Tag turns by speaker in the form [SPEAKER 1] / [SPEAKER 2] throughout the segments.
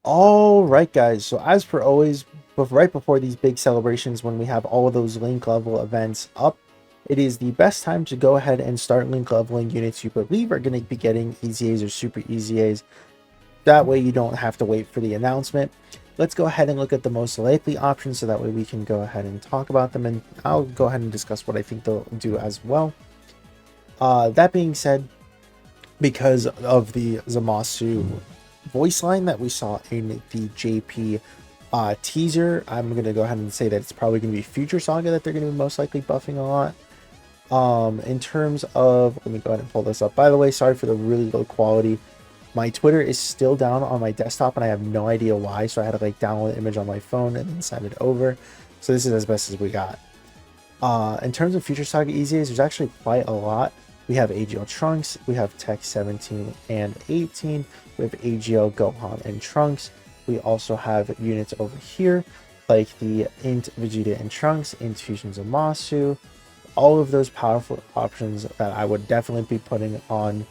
[SPEAKER 1] All right, guys. So as per always, right before these big celebrations, when we have all of those link level events up, it is the best time to go ahead and start link leveling units you believe are going to be getting EZAs or super EZAs. That way you don't have to wait for the announcement. Let's go ahead and look at the most likely options so that way we can go ahead and talk about them, and I'll go ahead and discuss what I think they'll do as well. That being said, because of the Zamasu voice line that we saw in the JP teaser, I'm going to go ahead and say that it's probably going to be Future Saga that they're going to be most likely buffing a lot. In terms of, let me go ahead and pull this up. By the way, sorry for the really low quality. My Twitter is still down on my desktop and I have no idea why. So I had to like download the image on my phone and then send it over. So this is as best as we got. In terms of Future Saga EZAs, there's actually quite a lot. We have AGL Trunks, we have Tech 17 and 18, we have AGL Gohan and Trunks. We also have units over here like the Int Vegeta and Trunks, Int Fusions of Masu. All of those powerful options that I would definitely be putting on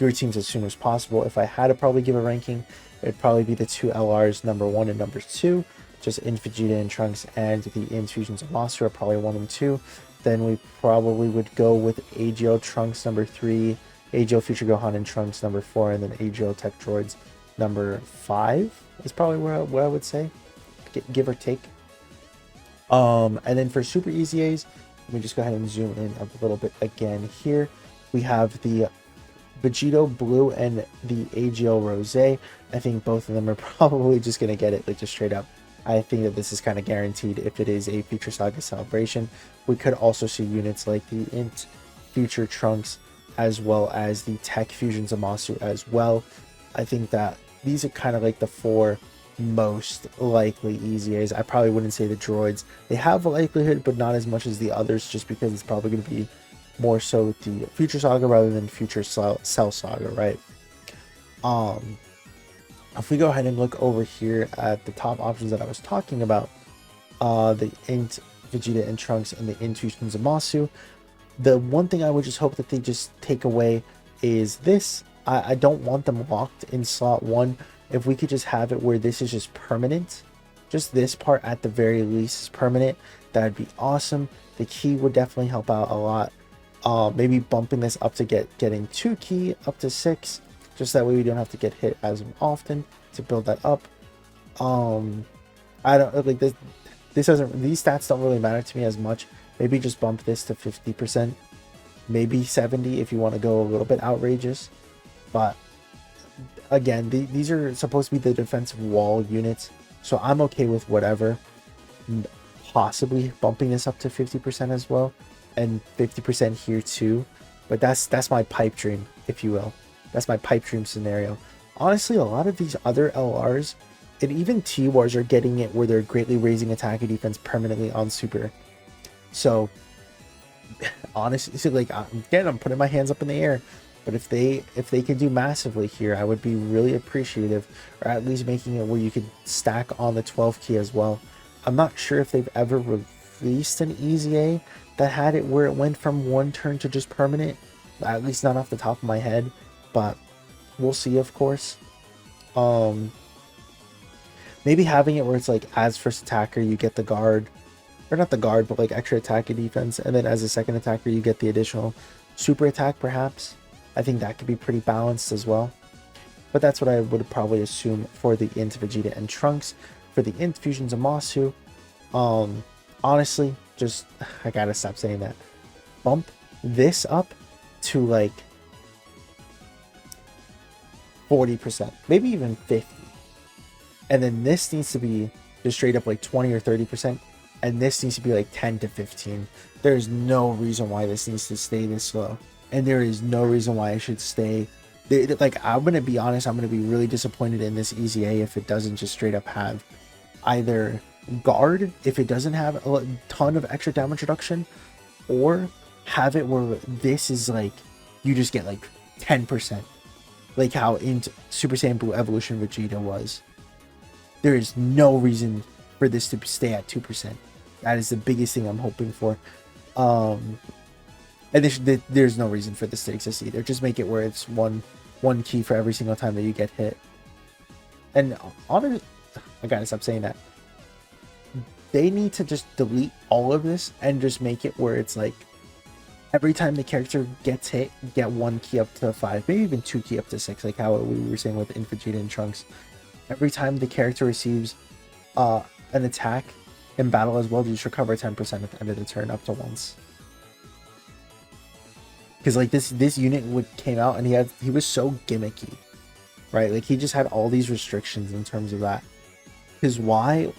[SPEAKER 1] your teams as soon as possible. If I had to probably give a ranking, it'd probably be the two LRs, number 1 and number 2. Just Int Vegeta and Trunks and the Infusions of Monster are probably 1 and 2. Then we probably would go with AGO Trunks number 3, AGO Future Gohan and Trunks number 4, and then AGO Tech Droids number 5 is probably where I would say, give or take. And then for Super EZAs, let me just go ahead and zoom in a little bit again here. We have the Vegito Blue and the AGL Rose. I think both of them are probably just going to get it, like just straight up. I think that this is kind of guaranteed if it is a Future Saga celebration. We could also see units like the Int Future Trunks as well as the Tech Fusions Amasu as well. I think that these are kind of like the four most likely EZAs. I probably wouldn't say the droids. They have a likelihood, but not as much as the others, just because it's probably going to be more so the Future Saga rather than Future Cell Saga, right? If we go ahead and look over here at the top options that I was talking about, the Int Vegeta and Trunks and the Intuitions of Masu, the one thing I would just hope that they just take away is this. I don't want them locked in slot 1. If we could just have it where this is just permanent, just this part at the very least is permanent, that'd be awesome. The key would definitely help out a lot. Maybe bumping this up to getting 2 key up to 6, just that way we don't have to get hit as often to build that up. I don't like this. This doesn't. These stats don't really matter to me as much. Maybe just bump this to 50%, maybe 70 if you want to go a little bit outrageous. But again, these are supposed to be the defensive wall units, so I'm okay with whatever. Possibly bumping this up to 50% as well, and 50% here too. But that's my pipe dream, if you will. That's my pipe dream scenario. Honestly, a lot of these other LRs and even T-Wars are getting it where they're greatly raising attack and defense permanently on Super. So honestly, like again, I'm putting my hands up in the air. But if they can do massively here, I would be really appreciative, or at least making it where you could stack on the 12 key as well. I'm not sure if they've ever released an EZA that had it where it went from 1 turn to just permanent, at least not off the top of my head, but we'll see, of course. Maybe having it where it's like as first attacker you get the guard, or not the guard, but like extra attack and defense, and then as a second attacker you get the additional super attack perhaps. I think that could be pretty balanced as well. But that's what I would probably assume for the Int Vegeta and Trunks. For the Int Fusions of Masu, honestly, just, I gotta stop saying that. Bump this up to like 40%, maybe even 50. And then this needs to be just straight up like 20 or 30%. And this needs to be like 10 to 15. There's no reason why this needs to stay this low. And there is no reason why it should stay. Like, I'm going to be honest, I'm going to be really disappointed in this EZA if it doesn't just straight up have either guard, if it doesn't have a ton of extra damage reduction, or have it where this is like, you just get like 10%. Like how in Super Saiyan Blue Evolution Vegeta was. There is no reason for this to stay at 2%. That is the biggest thing I'm hoping for. And there's no reason for this to exist either. Just make it where it's one key for every single time that you get hit. And honestly, I gotta stop saying that. They need to just delete all of this and just make it where it's like every time the character gets hit, get 1 key up to 5, maybe even 2 key up to 6, like how we were saying with Infantry and Trunks. Every time the character receives an attack in battle as well, you just recover 10% at the end of the turn up to once. Because like this unit came out and he was so gimmicky, right? Like he just had all these restrictions in terms of that. Because why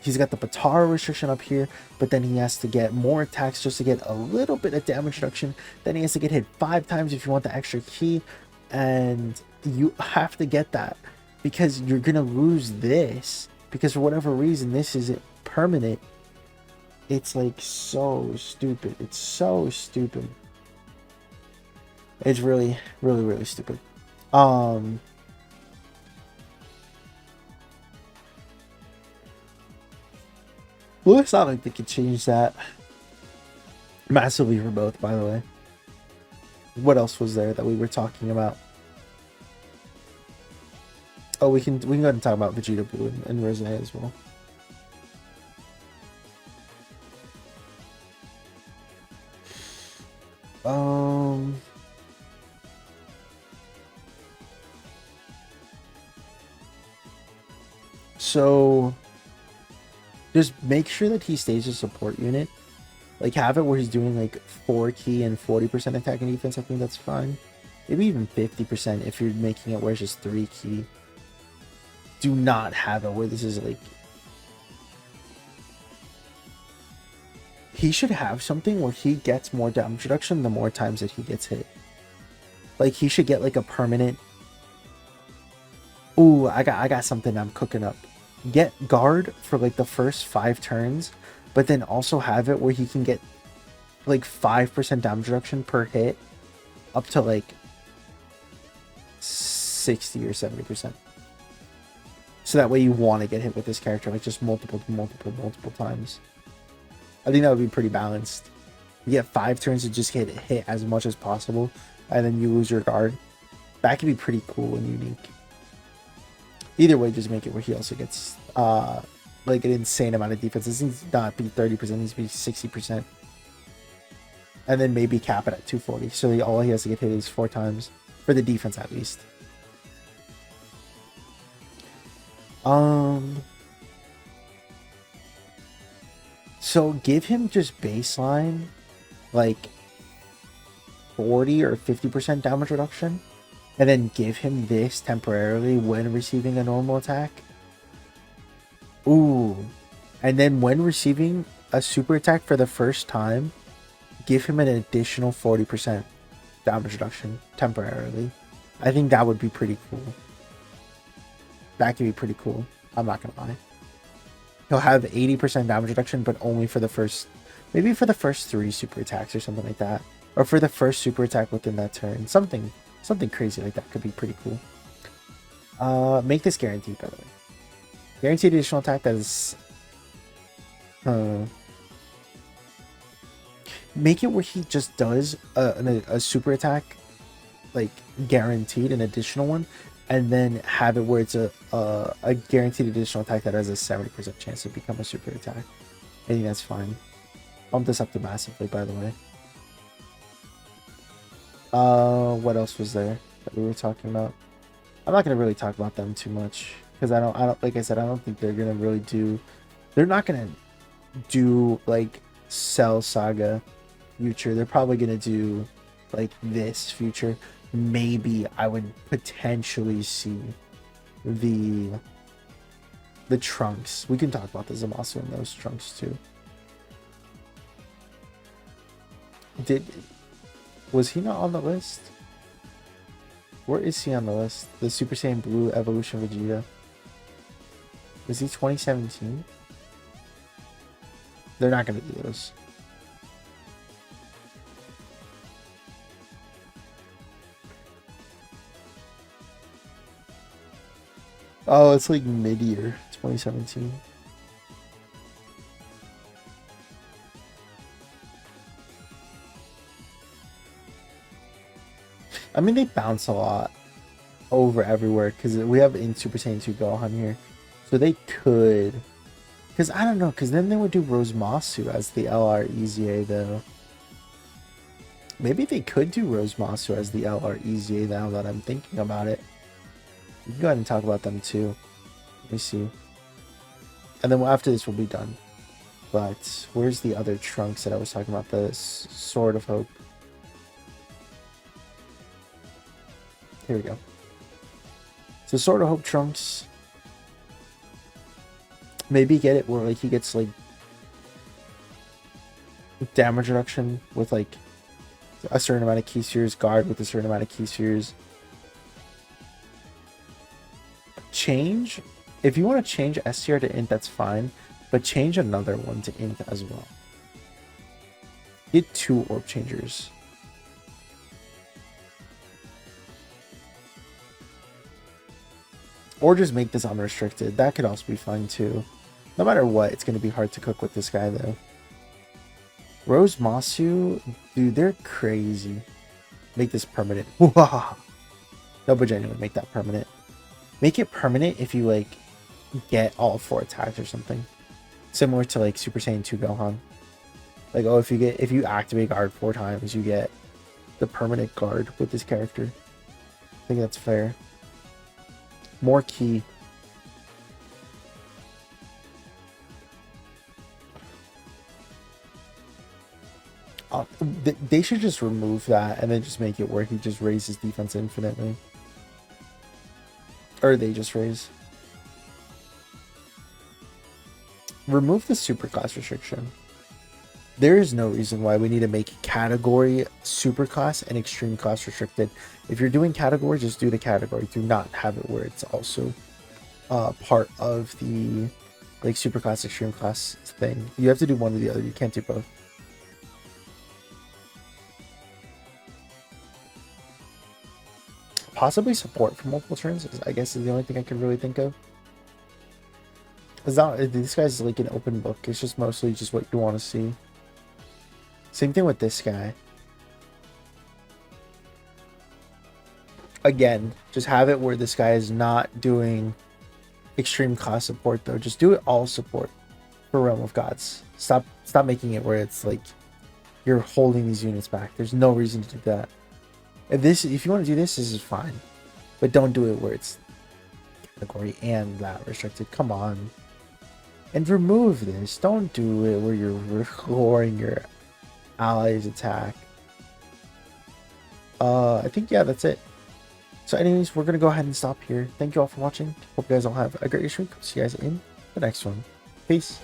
[SPEAKER 1] he's got the Patara restriction up here, but then he has to get more attacks just to get a little bit of damage reduction. Then he has to get hit 5 times if you want the extra key, and you have to get that because you're gonna lose this because for whatever reason this isn't permanent. It's like so stupid. It's so stupid. It's really, really, really stupid. Well, it's not like they could change that massively for both, by the way. What else was there that we were talking about? Oh, we can go ahead and talk about Vegeta Blue and Rose as well. So just make sure that he stays a support unit. Like have it where he's doing like 4 key and 40% attack and defense. I think that's fine. Maybe even 50% if you're making it where it's just 3 key. Do not have it where this is like... He should have something where he gets more damage reduction the more times that he gets hit. Like he should get like a permanent... Ooh, I got something I'm cooking up. Get guard for like the first 5 turns, but then also have it where he can get like 5% damage reduction per hit up to like 60 or 70%. So that way you want to get hit with this character like just multiple times. I think that would be pretty balanced. You get 5 turns to just get hit as much as possible, and then you lose your guard. That could be pretty cool and unique. Either way, just make it where he also gets like an insane amount of defense. This needs to not be 30%, it needs to be 60%. And then maybe cap it at 240. So all he has to get hit is 4 times. For the defense at least. So give him just baseline like 40 or 50% damage reduction. And then give him this temporarily when receiving a normal attack. Ooh. And then when receiving a super attack for the first time, give him an additional 40% damage reduction temporarily. I think that would be pretty cool. That could be pretty cool. I'm not going to lie. He'll have 80% damage reduction, but only for the first... Maybe for the first 3 super attacks or something like that. Or for the first super attack within that turn. Something crazy like that could be pretty cool. Make this guaranteed, by the way. Guaranteed additional attack that is... Make it where he just does a super attack, like guaranteed, an additional one, and then have it where it's a guaranteed additional attack that has a 70% chance to become a super attack. I think that's fine. Bump this up to massively, by the way. What else was there that we were talking about? I'm not gonna really talk about them too much because I don't like I said, I don't think they're gonna really do. They're not gonna do like Cell Saga future. They're probably gonna do like this future. Maybe I would potentially see the Trunks. We can talk about the Zamasu in those Trunks too. Was he not on the list? Where is he on the list? The Super Saiyan Blue Evolution Vegeta. Is he 2017? They're not going to do those. Oh, it's like mid-year 2017. I mean, they bounce a lot. over everywhere because we have in Super Saiyan 2 Gohan here. So they could. Because I don't know, because then they would do Rosemasu as the LR EZA though. Maybe they could do Rosemasu as the LR EZA now that I'm thinking about it. We can go ahead and talk about them too. Let me see. And then after this, we'll be done. But where's the other Trunks that I was talking about? The Sword of Hope. Here we go. So Sword of Hope Trunks. Maybe get it where like he gets like damage reduction with like a certain amount of key spheres, guard with a certain amount of key spheres. Change. If you want to change STR to int, that's fine. But change another one to int as well. Get 2 orb changers. Or just make this unrestricted. That could also be fine too. No matter what, it's going to be hard to cook with this guy though. Rosemasu, dude, they're crazy. Make this permanent. No, but genuinely, make that permanent. Make it permanent if you like get all 4 attacks or something. Similar to like Super Saiyan 2 Gohan. Like, oh, if you activate guard 4 times, you get the permanent guard with this character. I think that's fair. More key. They should just remove that and then just make it where he just raises defense infinitely. Or they just raise. Remove the superclass restriction. There is no reason why we need to make category superclass and extreme class restricted. If you're doing category, just do the category. Do not have it where it's also part of the like superclass, extreme class thing. You have to do one or the other. You can't do both. Possibly support for multiple turns, I guess, is the only thing I can really think of. It's not, this guy's like an open book. It's just mostly just what you want to see. Same thing with this guy. Again, just have it where this guy is not doing extreme class support though. Just do it all support for Realm of Gods. Stop making it where it's like you're holding these units back. There's no reason to do that. If you want to do this, this is fine. But don't do it where it's category and that restricted. Come on. And remove this. Don't do it where you're lowering your allies' attack. I think, yeah, that's it. So anyways, we're going to go ahead and stop here. Thank you all for watching. Hope you guys all have a great week. See you guys in the next one. Peace.